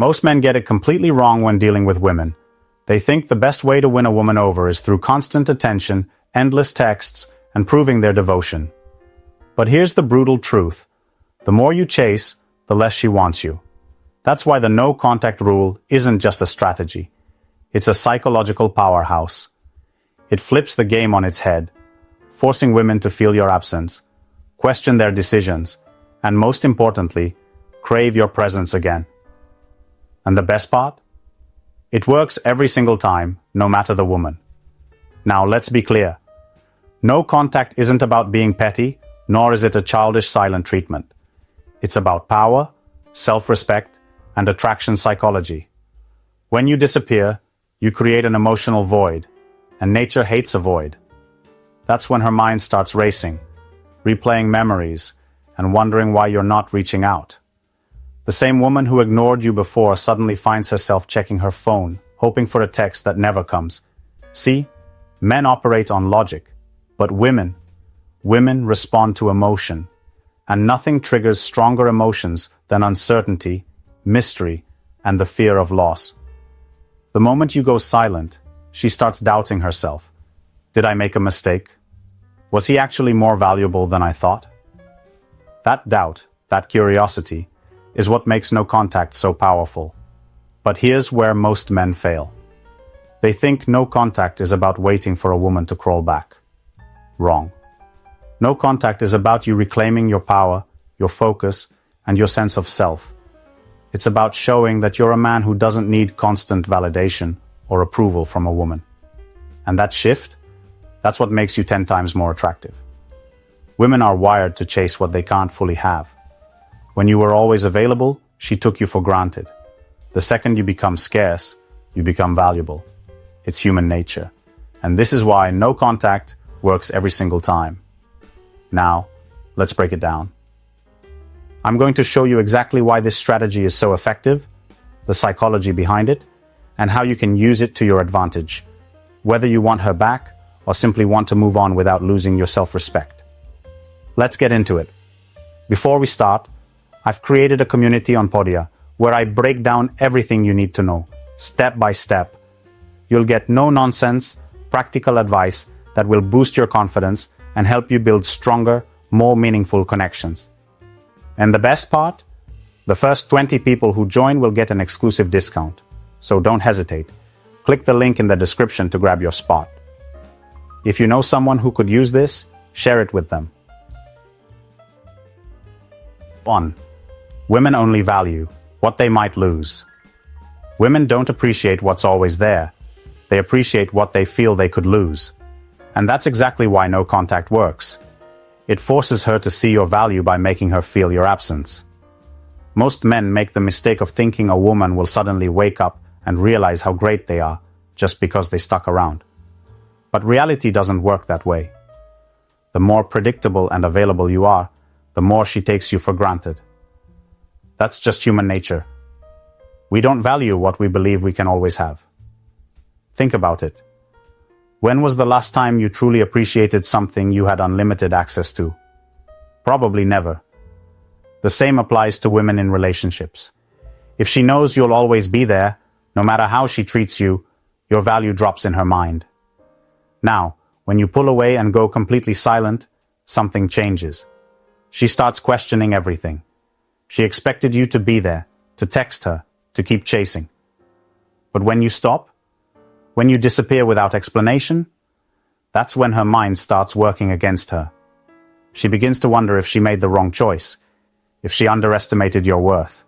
Most men get it completely wrong when dealing with women. They think the best way to win a woman over is through constant attention, endless texts, and proving their devotion. But here's the brutal truth. The more you chase, the less she wants you. That's why the no contact rule isn't just a strategy. It's a psychological powerhouse. It flips the game on its head, forcing women to feel your absence, question their decisions, and most importantly, crave your presence again. And the best part? It works every single time, no matter the woman. Now, let's be clear. No contact isn't about being petty, nor is it a childish silent treatment. It's about power, self-respect, and attraction psychology. When you disappear, you create an emotional void, and nature hates a void. That's when her mind starts racing, replaying memories, and wondering why you're not reaching out. The same woman who ignored you before suddenly finds herself checking her phone, hoping for a text that never comes. See, men operate on logic, but women respond to emotion, and nothing triggers stronger emotions than uncertainty, mystery, and the fear of loss. The moment you go silent, she starts doubting herself. Did I make a mistake? Was he actually more valuable than I thought? That doubt, that curiosity, is what makes no contact so powerful. But here's where most men fail. They think no contact is about waiting for a woman to crawl back. Wrong. No contact is about you reclaiming your power, your focus, and your sense of self. It's about showing that you're a man who doesn't need constant validation or approval from a woman. And that shift, that's what makes you 10 times more attractive. Women are wired to chase what they can't fully have. When you were always available, she took you for granted. The second you become scarce, you become valuable. It's human nature. And this is why no contact works every single time. Now, let's break it down. I'm going to show you exactly why this strategy is so effective, the psychology behind it, and how you can use it to your advantage, whether you want her back or simply want to move on without losing your self-respect. Let's get into it. Before we start, I've created a community on Podia where I break down everything you need to know, step by step. You'll get no-nonsense, practical advice that will boost your confidence and help you build stronger, more meaningful connections. And the best part? The first 20 people who join will get an exclusive discount. So don't hesitate. Click the link in the description to grab your spot. If you know someone who could use this, share it with them. 1. Women only value what they might lose. Women don't appreciate what's always there. They appreciate what they feel they could lose. And that's exactly why no contact works. It forces her to see your value by making her feel your absence. Most men make the mistake of thinking a woman will suddenly wake up and realize how great they are just because they stuck around. But reality doesn't work that way. The more predictable and available you are, the more she takes you for granted. That's just human nature. We don't value what we believe we can always have. Think about it. When was the last time you truly appreciated something you had unlimited access to? Probably never. The same applies to women in relationships. If she knows you'll always be there, no matter how she treats you, your value drops in her mind. Now, when you pull away and go completely silent, something changes. She starts questioning everything. She expected you to be there, to text her, to keep chasing. But when you stop, when you disappear without explanation, that's when her mind starts working against her. She begins to wonder if she made the wrong choice, if she underestimated your worth,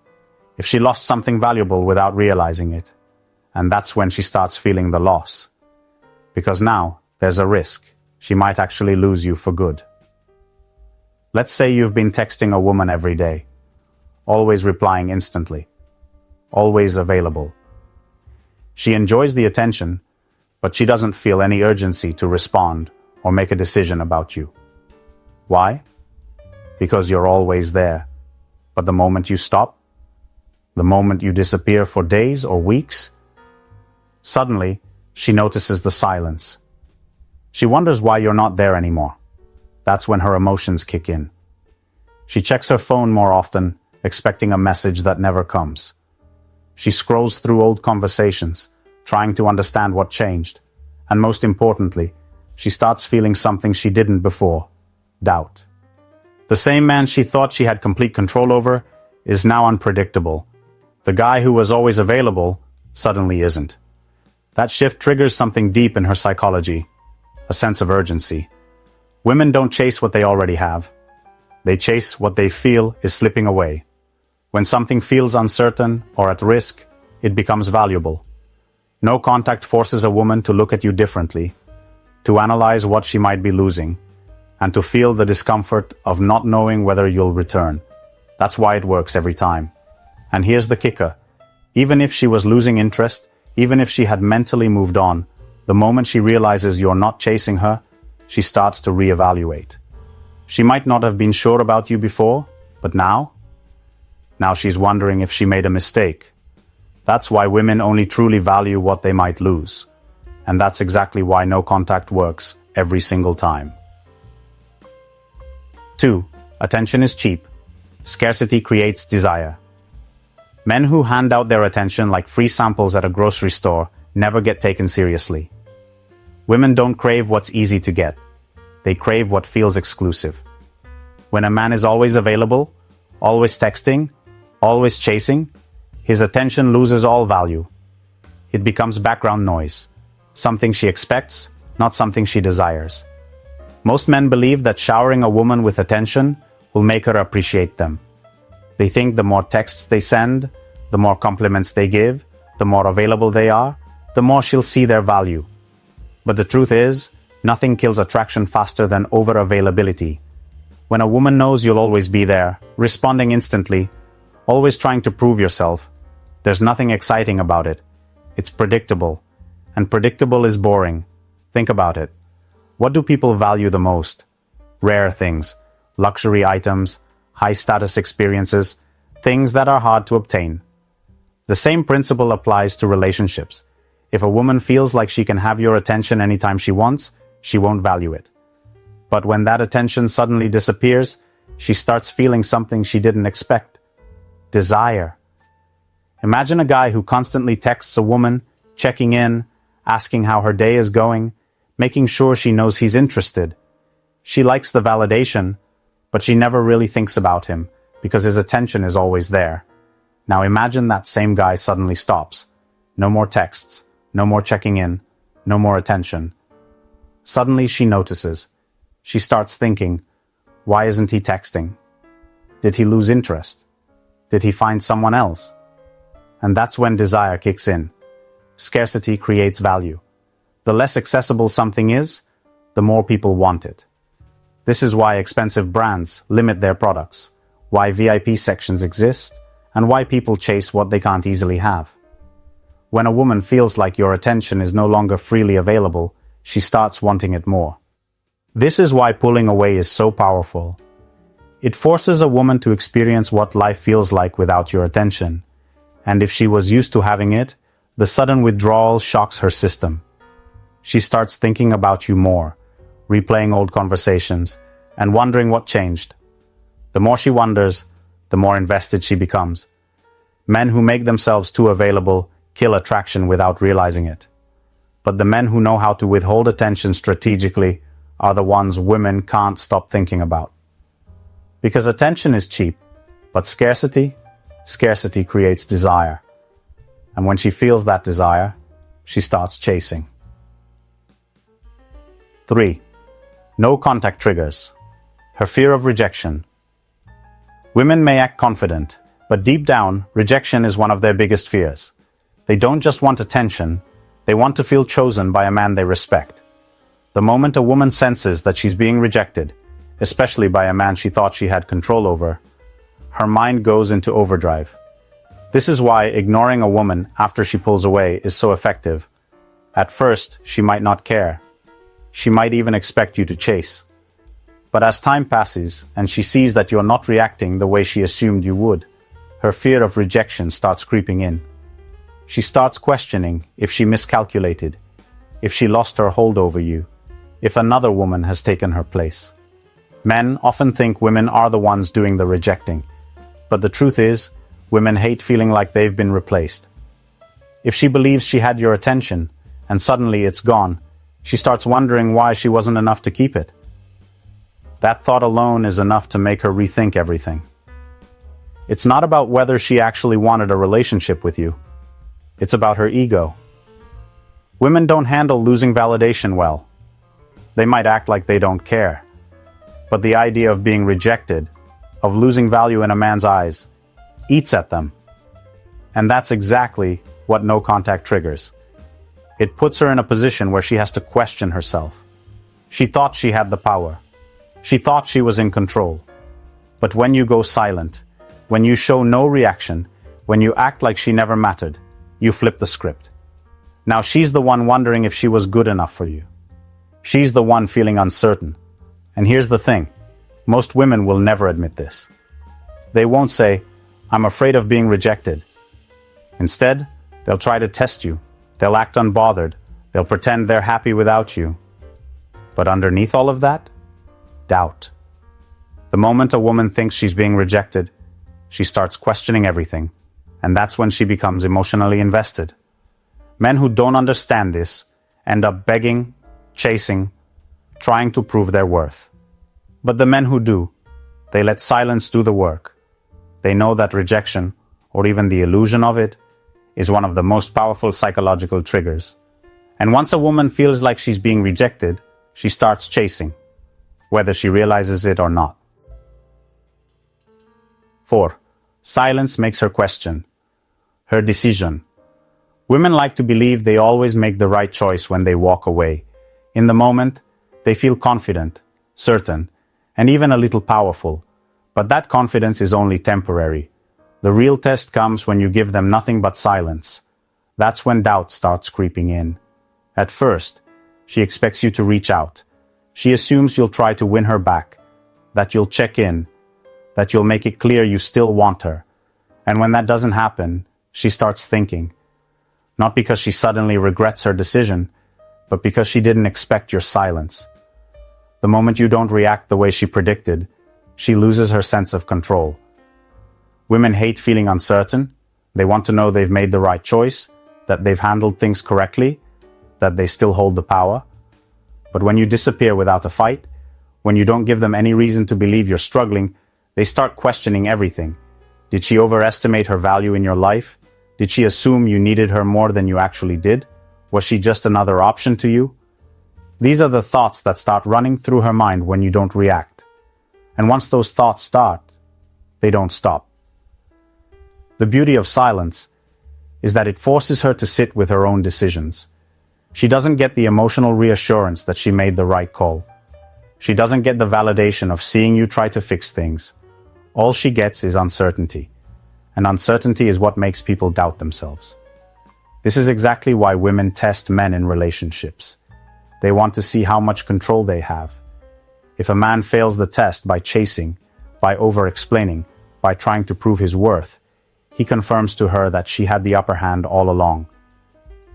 if she lost something valuable without realizing it. And that's when she starts feeling the loss. Because now, there's a risk. She might actually lose you for good. Let's say you've been texting a woman every day, always replying instantly, always available. She enjoys the attention, but she doesn't feel any urgency to respond or make a decision about you. Why? Because you're always there. But the moment you stop, the moment you disappear for days or weeks, suddenly she notices the silence. She wonders why you're not there anymore. That's when her emotions kick in. She checks her phone more often, expecting a message that never comes. She scrolls through old conversations, trying to understand what changed. And most importantly, she starts feeling something she didn't before: doubt. The same man she thought she had complete control over is now unpredictable. The guy who was always available suddenly isn't. That shift triggers something deep in her psychology, a sense of urgency. Women don't chase what they already have. They chase what they feel is slipping away. When something feels uncertain or at risk, it becomes valuable. No contact forces a woman to look at you differently, to analyze what she might be losing, and to feel the discomfort of not knowing whether you'll return. That's why it works every time. And here's the kicker. Even if she was losing interest, even if she had mentally moved on, the moment she realizes you're not chasing her, she starts to reevaluate. She might not have been sure about you before, but now she's wondering if she made a mistake. That's why women only truly value what they might lose. And that's exactly why no contact works every single time. 2. Attention is cheap. Scarcity creates desire. Men who hand out their attention like free samples at a grocery store never get taken seriously. Women don't crave what's easy to get. They crave what feels exclusive. When a man is always available, always texting, always chasing, his attention loses all value. It becomes background noise, something she expects, not something she desires. Most men believe that showering a woman with attention will make her appreciate them. They think the more texts they send, the more compliments they give, the more available they are, the more she'll see their value. But the truth is, nothing kills attraction faster than over-availability. When a woman knows you'll always be there, responding instantly, always trying to prove yourself, there's nothing exciting about it. It's predictable. And predictable is boring. Think about it. What do people value the most? Rare things, luxury items, high-status experiences, things that are hard to obtain. The same principle applies to relationships. If a woman feels like she can have your attention anytime she wants, she won't value it. But when that attention suddenly disappears, she starts feeling something she didn't expect. Desire. Imagine a guy who constantly texts a woman, checking in, asking how her day is going, making sure she knows he's interested. She likes the validation, but she never really thinks about him because his attention is always there. Now imagine that same guy suddenly stops. No more texts, no more checking in, no more attention. Suddenly she notices. She starts thinking, why isn't he texting? Did he lose interest? Did he find someone else? And that's when desire kicks in. Scarcity creates value. The less accessible something is, the more people want it. This is why expensive brands limit their products, why VIP sections exist, and why people chase what they can't easily have. When a woman feels like your attention is no longer freely available, she starts wanting it more. This is why pulling away is so powerful. It forces a woman to experience what life feels like without your attention. And if she was used to having it, the sudden withdrawal shocks her system. She starts thinking about you more, replaying old conversations, and wondering what changed. The more she wonders, the more invested she becomes. Men who make themselves too available kill attraction without realizing it. But the men who know how to withhold attention strategically are the ones women can't stop thinking about. Because attention is cheap, but scarcity creates desire. And when she feels that desire, she starts chasing. 3. No contact triggers. Her fear of rejection. Women may act confident, but deep down, rejection is one of their biggest fears. They don't just want attention, they want to feel chosen by a man they respect. The moment a woman senses that she's being rejected, especially by a man she thought she had control over, her mind goes into overdrive. This is why ignoring a woman after she pulls away is so effective. At first, she might not care. She might even expect you to chase. But as time passes and she sees that you're not reacting the way she assumed you would, her fear of rejection starts creeping in. She starts questioning if she miscalculated, if she lost her hold over you, if another woman has taken her place. Men often think women are the ones doing the rejecting. But the truth is, women hate feeling like they've been replaced. If she believes she had your attention, and suddenly it's gone, she starts wondering why she wasn't enough to keep it. That thought alone is enough to make her rethink everything. It's not about whether she actually wanted a relationship with you. It's about her ego. Women don't handle losing validation well. They might act like they don't care. But the idea of being rejected, of losing value in a man's eyes, eats at them. And that's exactly what no contact triggers. It puts her in a position where she has to question herself. She thought she had the power. She thought she was in control. But when you go silent, when you show no reaction, when you act like she never mattered, you flip the script. Now she's the one wondering if she was good enough for you. She's the one feeling uncertain. And here's the thing. Most women will never admit this. They won't say, "I'm afraid of being rejected." Instead, they'll try to test you. They'll act unbothered. They'll pretend they're happy without you. But underneath all of that, doubt. The moment a woman thinks she's being rejected, she starts questioning everything. And that's when she becomes emotionally invested. Men who don't understand this end up begging, chasing, trying to prove their worth. But the men who do, they let silence do the work. They know that rejection, or even the illusion of it, is one of the most powerful psychological triggers. And once a woman feels like she's being rejected, she starts chasing, whether she realizes it or not. 4. Silence makes her question her decision. Women like to believe they always make the right choice when they walk away. In the moment, they feel confident, certain, and even a little powerful. But that confidence is only temporary. The real test comes when you give them nothing but silence. That's when doubt starts creeping in. At first, she expects you to reach out. She assumes you'll try to win her back, that you'll check in, that you'll make it clear you still want her. And when that doesn't happen, she starts thinking. Not because she suddenly regrets her decision, but because she didn't expect your silence. The moment you don't react the way she predicted, she loses her sense of control. Women hate feeling uncertain. They want to know they've made the right choice, that they've handled things correctly, that they still hold the power. But when you disappear without a fight, when you don't give them any reason to believe you're struggling, they start questioning everything. Did she overestimate her value in your life? Did she assume you needed her more than you actually did? Was she just another option to you? These are the thoughts that start running through her mind when you don't react. And once those thoughts start, they don't stop. The beauty of silence is that it forces her to sit with her own decisions. She doesn't get the emotional reassurance that she made the right call. She doesn't get the validation of seeing you try to fix things. All she gets is uncertainty. And uncertainty is what makes people doubt themselves. This is exactly why women test men in relationships. They want to see how much control they have. If a man fails the test by chasing, by over-explaining, by trying to prove his worth, he confirms to her that she had the upper hand all along.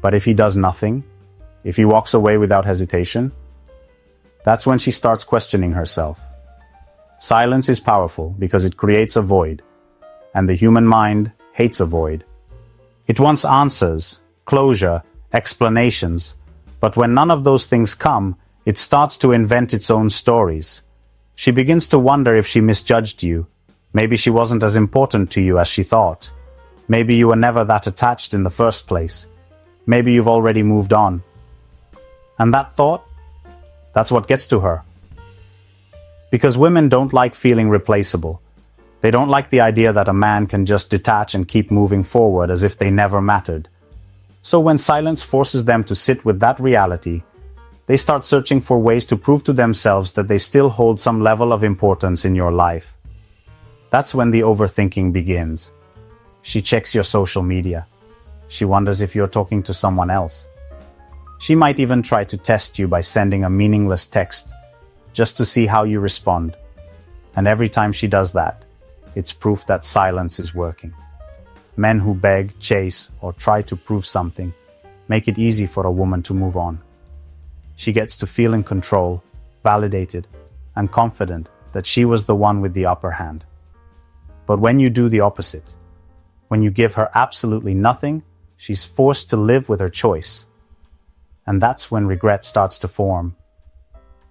But if he does nothing, if he walks away without hesitation, that's when she starts questioning herself. Silence is powerful because it creates a void, and the human mind hates a void. It wants answers, closure, explanations, but when none of those things come, it starts to invent its own stories. She begins to wonder if she misjudged you. Maybe she wasn't as important to you as she thought. Maybe you were never that attached in the first place. Maybe you've already moved on. And that thought, that's what gets to her. Because women don't like feeling replaceable. They don't like the idea that a man can just detach and keep moving forward as if they never mattered. So when silence forces them to sit with that reality, they start searching for ways to prove to themselves that they still hold some level of importance in your life. That's when the overthinking begins. She checks your social media. She wonders if you're talking to someone else. She might even try to test you by sending a meaningless text, just to see how you respond. And every time she does that, it's proof that silence is working. Men who beg, chase, or try to prove something make it easy for a woman to move on. She gets to feel in control, validated, and confident that she was the one with the upper hand. But when you do the opposite, when you give her absolutely nothing, She's forced to live with her choice. And that's when regret starts to form.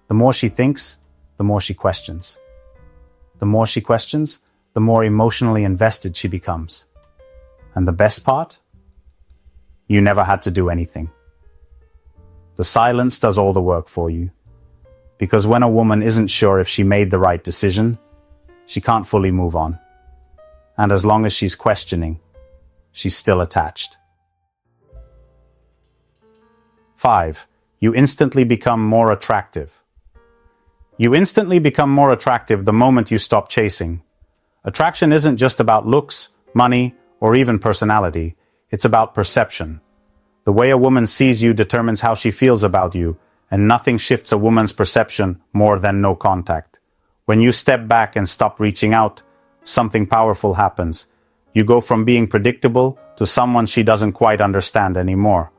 The more she thinks, the more she questions. The more she questions, the more emotionally invested she becomes. And the best part? You never had to do anything. The silence does all the work for you. Because when a woman isn't sure if she made the right decision, she can't fully move on. And as long as she's questioning, she's still attached. 5. You instantly become more attractive. You instantly become more attractive the moment you stop chasing. Attraction isn't just about looks, money, or even personality. It's about perception. The way a woman sees you determines how she feels about you, and nothing shifts a woman's perception more than no contact. When you step back and stop reaching out, something powerful happens. You go from being predictable to someone she doesn't quite understand anymore.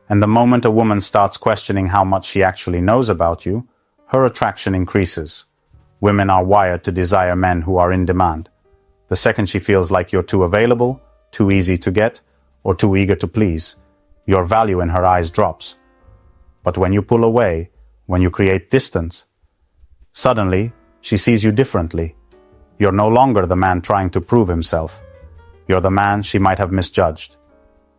And the moment a woman starts questioning how much she actually knows about you, her attraction increases. Women are wired to desire men who are in demand. The second she feels like you're too available, too easy to get, or too eager to please, your value in her eyes drops. But when you pull away, when you create distance, suddenly she sees you differently. You're no longer the man trying to prove himself. You're the man she might have misjudged.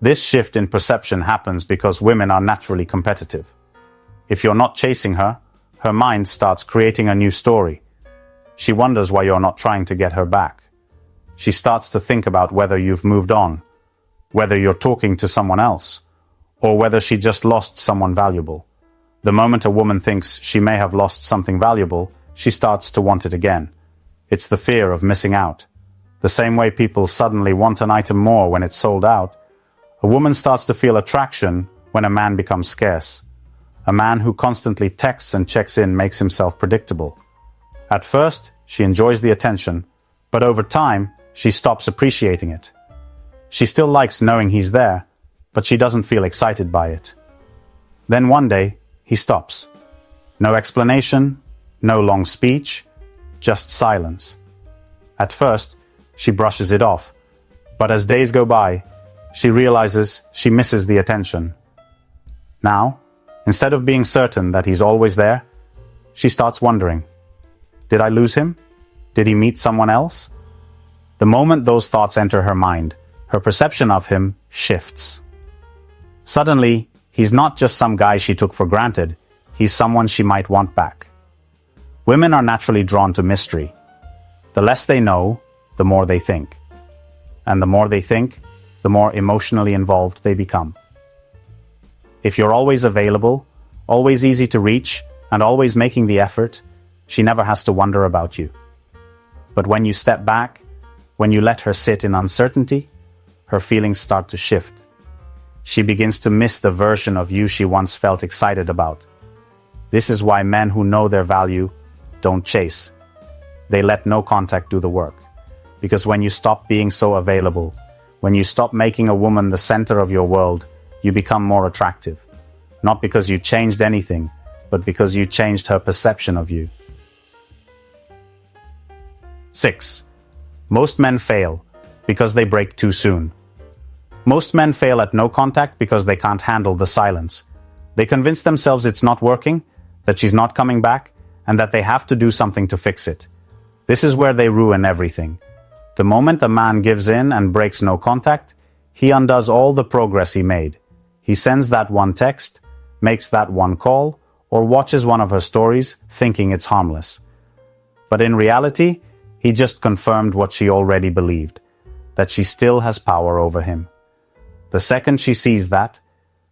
This shift in perception happens because women are naturally competitive. If you're not chasing her, her mind starts creating a new story. She wonders why you're not trying to get her back. She starts to think about whether you've moved on, whether you're talking to someone else, or whether she just lost someone valuable. The moment a woman thinks she may have lost something valuable, she starts to want it again. It's the fear of missing out. The same way people suddenly want an item more when it's sold out, a woman starts to feel attraction when a man becomes scarce. A man who constantly texts and checks in makes himself predictable. At first, she enjoys the attention, but over time, she stops appreciating it. She still likes knowing he's there, but she doesn't feel excited by it. Then one day, he stops. No explanation, no long speech, just silence. At first, she brushes it off, but as days go by, she realizes she misses the attention. Now, instead of being certain that he's always there, she starts wondering, did I lose him? Did he meet someone else? The moment those thoughts enter her mind, her perception of him shifts. Suddenly, he's not just some guy she took for granted, he's someone she might want back. Women are naturally drawn to mystery. The less they know, the more they think. And the more they think, the more emotionally involved they become. If you're always available, always easy to reach, and always making the effort, she never has to wonder about you. But when you step back, when you let her sit in uncertainty, her feelings start to shift. She begins to miss the version of you she once felt excited about. This is why men who know their value don't chase. They let no contact do the work. Because when you stop being so available, when you stop making a woman the center of your world, you become more attractive. Not because you changed anything, but because you changed her perception of you. 6. Most men fail because they break too soon. Most men fail at no contact because they can't handle the silence. They convince themselves it's not working, that she's not coming back, and that they have to do something to fix it. This is where they ruin everything. The moment a man gives in and breaks no contact, he undoes all the progress he made. He sends that one text, makes that one call, or watches one of her stories, thinking it's harmless. But in reality, he just confirmed what she already believed, that she still has power over him. The second she sees that,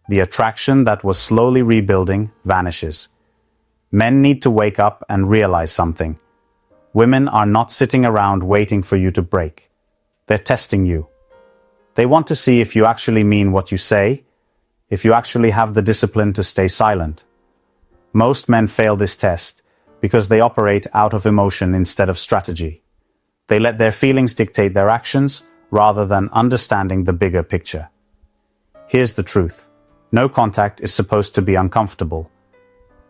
the attraction that was slowly rebuilding vanishes. Men need to wake up and realize something. Women are not sitting around waiting for you to break. They're testing you. They want to see if you actually mean what you say, if you actually have the discipline to stay silent. Most men fail this test because they operate out of emotion instead of strategy. They let their feelings dictate their actions rather than understanding the bigger picture. Here's the truth. No contact is supposed to be uncomfortable.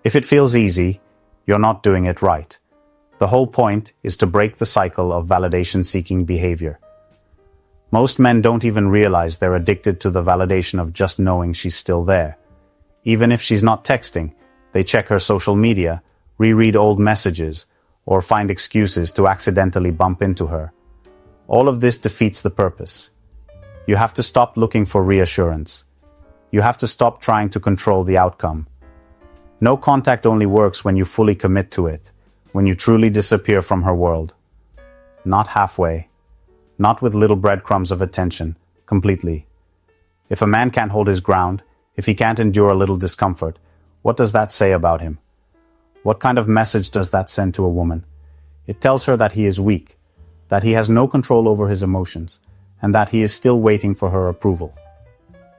If it feels easy, you're not doing it right. The whole point is to break the cycle of validation-seeking behavior. Most men don't even realize they're addicted to the validation of just knowing she's still there. Even if she's not texting, they check her social media, reread old messages, or find excuses to accidentally bump into her. All of this defeats the purpose. You have to stop looking for reassurance. You have to stop trying to control the outcome. No contact only works when you fully commit to it, when you truly disappear from her world. Not halfway. Not with little breadcrumbs of attention, completely. If a man can't hold his ground, if he can't endure a little discomfort, what does that say about him? What kind of message does that send to a woman? It tells her that he is weak, that he has no control over his emotions, and that he is still waiting for her approval.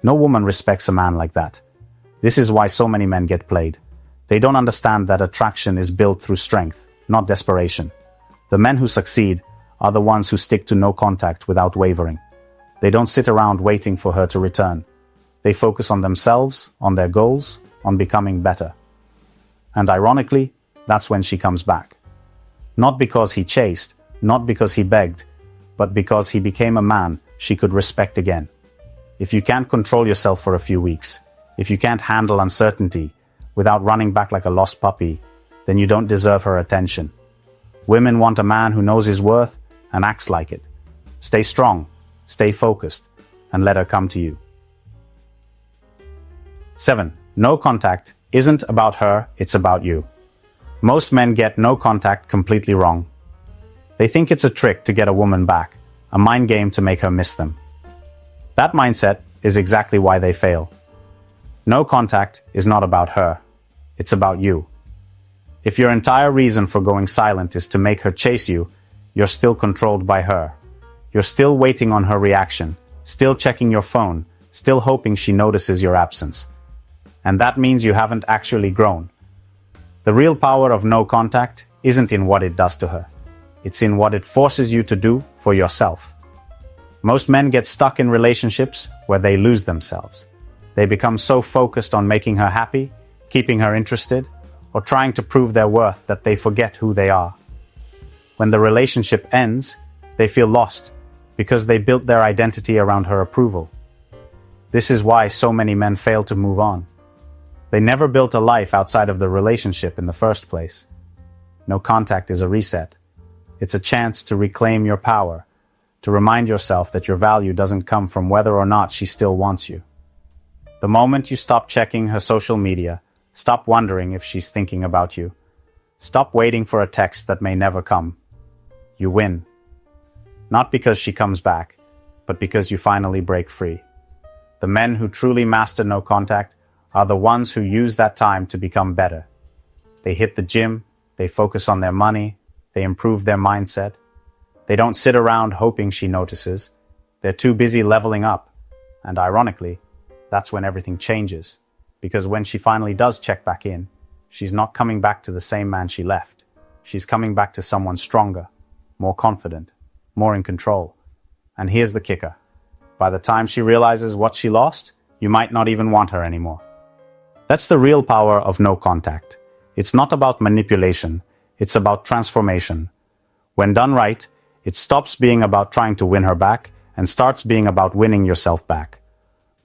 No woman respects a man like that. This is why so many men get played. They don't understand that attraction is built through strength, not desperation. The men who succeed are the ones who stick to no contact without wavering. They don't sit around waiting for her to return. They focus on themselves, on their goals, on becoming better. And ironically, that's when she comes back. Not because he chased, not because he begged, but because he became a man she could respect again. If you can't control yourself for a few weeks, if you can't handle uncertainty without running back like a lost puppy, then you don't deserve her attention. Women want a man who knows his worth and acts like it. Stay strong, stay focused, and let her come to you. 7. No contact isn't about her, it's about you. Most men get no contact completely wrong. They think it's a trick to get a woman back, a mind game to make her miss them. That mindset is exactly why they fail. No contact is not about her, it's about you. If your entire reason for going silent is to make her chase you, you're still controlled by her. You're still waiting on her reaction, still checking your phone, still hoping she notices your absence. And that means you haven't actually grown. The real power of no contact isn't in what it does to her. It's in what it forces you to do for yourself. Most men get stuck in relationships where they lose themselves. They become so focused on making her happy, keeping her interested, or trying to prove their worth that they forget who they are. When the relationship ends, they feel lost because they built their identity around her approval. This is why so many men fail to move on. They never built a life outside of the relationship in the first place. No contact is a reset. It's a chance to reclaim your power, to remind yourself that your value doesn't come from whether or not she still wants you. The moment you stop checking her social media, stop wondering if she's thinking about you, stop waiting for a text that may never come, you win. Not because she comes back, but because you finally break free. The men who truly master no contact are the ones who use that time to become better. They hit the gym, they focus on their money, they improve their mindset. They don't sit around hoping she notices. They're too busy leveling up. And ironically, that's when everything changes. Because when she finally does check back in, she's not coming back to the same man she left. She's coming back to someone stronger, more confident, more in control. And here's the kicker. By the time she realizes what she lost, you might not even want her anymore. That's the real power of no contact. It's not about manipulation, it's about transformation. When done right, it stops being about trying to win her back and starts being about winning yourself back.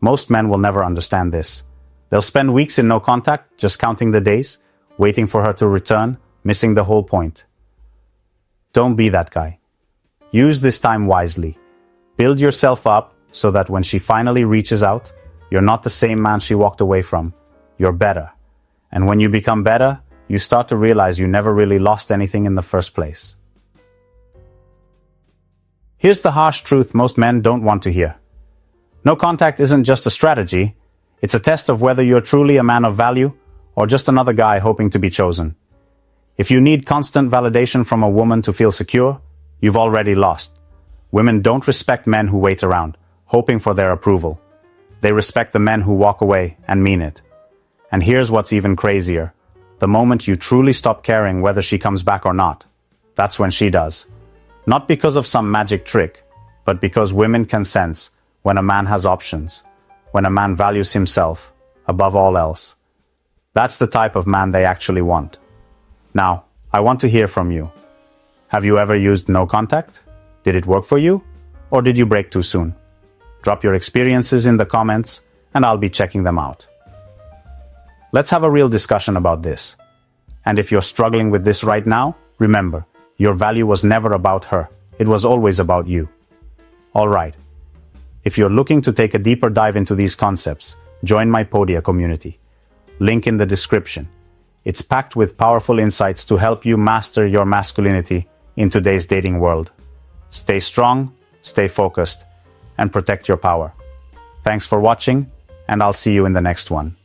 Most men will never understand this. They'll spend weeks in no contact, just counting the days, waiting for her to return, missing the whole point. Don't be that guy. Use this time wisely. Build yourself up so that when she finally reaches out, you're not the same man she walked away from. You're better. And when you become better, you start to realize you never really lost anything in the first place. Here's the harsh truth most men don't want to hear. No contact isn't just a strategy. It's a test of whether you're truly a man of value or just another guy hoping to be chosen. If you need constant validation from a woman to feel secure, you've already lost. Women don't respect men who wait around, hoping for their approval. They respect the men who walk away and mean it. And here's what's even crazier. The moment you truly stop caring whether she comes back or not, that's when she does. Not because of some magic trick, but because women can sense when a man has options, when a man values himself above all else. That's the type of man they actually want. Now, I want to hear from you. Have you ever used no contact? Did it work for you? Or did you break too soon? Drop your experiences in the comments, and I'll be checking them out. Let's have a real discussion about this. And if you're struggling with this right now, remember, your value was never about her. It was always about you. All right. If you're looking to take a deeper dive into these concepts, join my Podia community. Link in the description. It's packed with powerful insights to help you master your masculinity in today's dating world. Stay strong, stay focused, and protect your power. Thanks for watching, and I'll see you in the next one.